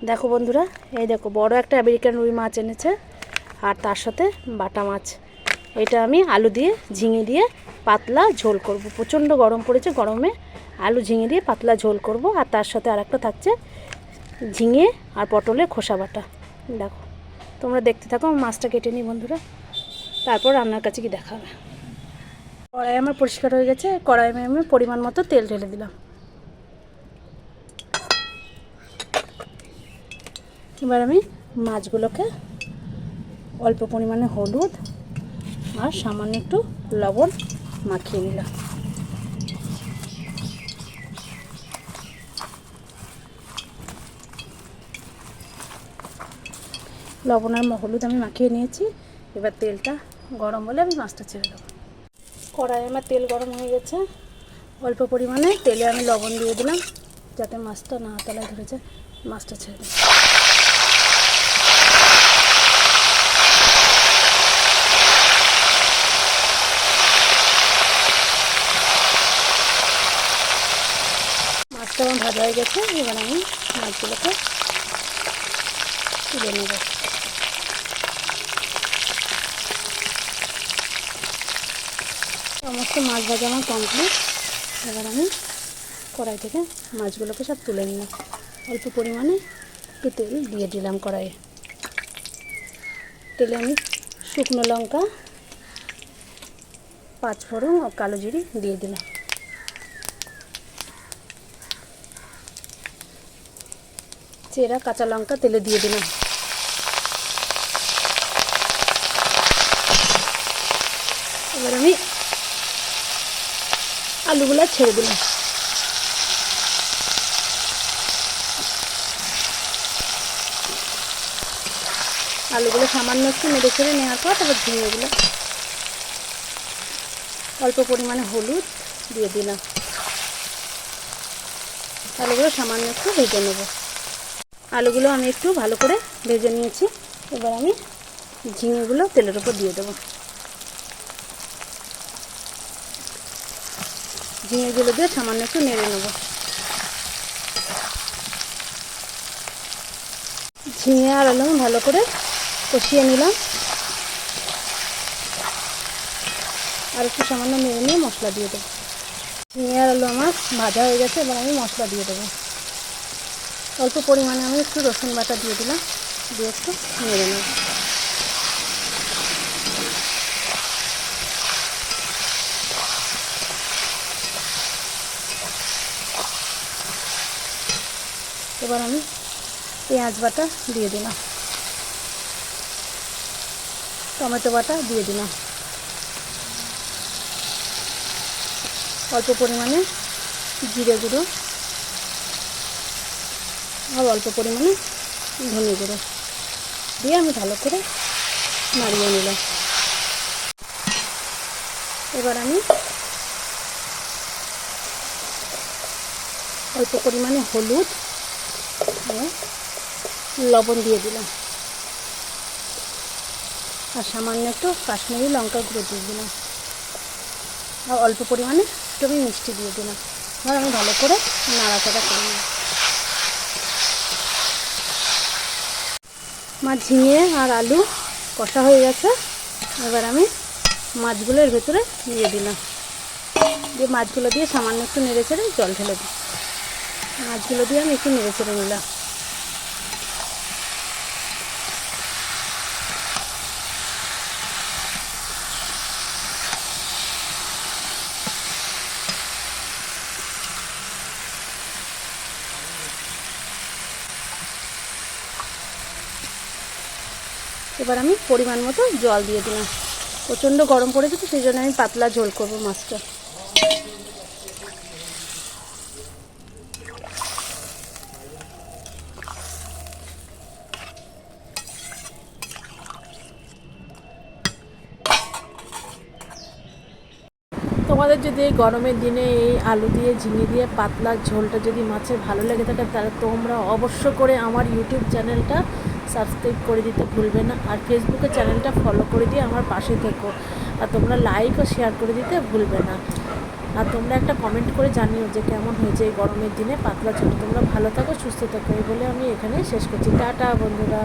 দেখো বন্ধুরা, এই দেখো বড় একটা আমেরিকান রুই মাছ এনেছে আর তার সাথে বাটা মাছ। এটা আমি আলু দিয়ে ঝিঙে দিয়ে পাতলা ঝোল করব। প্রচণ্ড গরম পড়েছে, গরমে আলু ঝিঙে দিয়ে পাতলা ঝোল করব। আর তার সাথে আরেকটা থাকছে ঝিঙে আর পটলের খোসা বাটা। দেখো তোমরা দেখতে থাকো, আমি মাছটা কেটে নিই বন্ধুরা, তারপর রান্নার কাছে কি দেখা হবে। কড়াই আমার পরিষ্কার হয়ে গেছে, কড়াই আমি পরিমাণ মতো তেল ঢেলে দিলাম। এবার আমি মাছগুলোকে অল্প পরিমাণে হলুদ আর সামান্য একটু লবণ মাখিয়ে নিলাম। লবণ আর হলুদ আমি মাখিয়ে নিয়েছি। এবার তেলটা গরম হলে আমি মাছটা ছেড়ে দেবো। কড়াই আমার তেল গরম হয়ে গেছে, অল্প পরিমাণে তেলে আমি লবণ দিয়ে দিলাম যাতে মাছটা না তলায় ধরে যায়। মাছটা ছেড়ে দেবো। মাছটা আমার ভাজা হয়ে গেছে, এবার আমি মাছগুলোকে তুলে নেব। সমস্ত মাছ ভাজা আমার কমপ্লিট। এবার আমি কড়াই থেকে মাছগুলোকে সব তুলে নিলাম। অল্প পরিমাণে একটু তেল দিয়ে দিলাম কড়াইয়ে। তেলে আমি শুকনো লঙ্কা, পাঁচফোড়ন ও কালো জিরে দিয়ে দিলাম। চেরা কাঁচা লঙ্কা তেলে দিয়ে দিলাম। এবার আমি আলুগুলো ছেড়ে দিলাম। আলুগুলো সামান্য একটু নেড়ে ছেড়ে নেওয়ার পর তারপর ঝিঙেগুলো অল্প পরিমাণে হলুদ দিয়ে দিলাম। আলুগুলো সামান্য একটু ভেজে নেব। আলুগুলো আমি একটু ভালো করে ভেজে নিয়েছি। এবার আমি ঝিঙেগুলো তেলের উপর দিয়ে দেবো। ঝিঙেগুলো দিয়ে সামান্য একটু নেড়ে নেব। ঝিঙে আর আলু ভালো করে কষিয়ে নিলাম। আর একটু সামান্য নেড়ে নিয়ে মশলা দিয়ে দেবো। ঝিঙে আর আলু আমার ভাজা হয়ে গেছে, এবার আমি মশলা দিয়ে দেবো। অল্প পরিমাণে আমি একটু রসুন বাটা দিয়ে দিলাম, দিয়ে একটু নেড়ে নেব। এবার আমি পেঁয়াজ বাটা দিয়ে দিলাম, টমেটো বাটা দিয়ে দিলাম, অল্প পরিমাণে জিরে গুঁড়ো আর অল্প পরিমাণে ধনে গুঁড়ো দিয়ে আমি ভালো করে নাড়িয়ে নিলাম। এবার আমি অল্প পরিমাণে হলুদ লবণ দিয়ে দিলাম আর সামান্য একটু কাশ্মীরি লঙ্কা গুঁড়ো দিয়ে দিলাম আর অল্প পরিমাণে একটু আমি মিষ্টি দিয়ে দিলাম। আর আমি ভালো করে নাড়াচাড়া করে নিই। মাছ ঝিঙে আর আলু কষা হয়ে গেছে। এবার আমি মাছগুলো এর ভেতরে দিয়ে দিলাম, দিয়ে মাছগুলো দিয়ে সামান্য একটু নেড়ে চেড়ে জল ঢেলে দিই। মাছগুলো দিয়ে আমি একটু নেড়ে চেড়ে নিলাম। এবার আমি পরিমাণ মতো জল দিয়ে দিলাম। প্রচণ্ড গরম পড়েছে তো সেই জন্য আমি পাতলা ঝোল করবো মাছটা। তোমাদের যদি এই গরমের দিনে এই আলু দিয়ে ঝিঙে দিয়ে পাতলা ঝোলটা যদি মাছের ভালো লেগে থাকে, তাহলে তোমরা অবশ্য করে আমার ইউটিউব চ্যানেলটা সাবস্ক্রাইব করে দিতে ভুলবে না। আর ফেসবুকে চ্যানেলটা ফলো করে দিয়ে আমার পাশে থেকো। আর তোমরা লাইক ও শেয়ার করে দিতে ভুলবে না। আর তোমরা একটা কমেন্ট করে জানিও যে কেমন হয়েছে এই গরমের দিনে পাতলা ঝোল। তোমরা ভালো থাকো, সুস্থ থাকো, এই বলে আমি এখানে শেষ করছি। টাটা বন্ধুরা।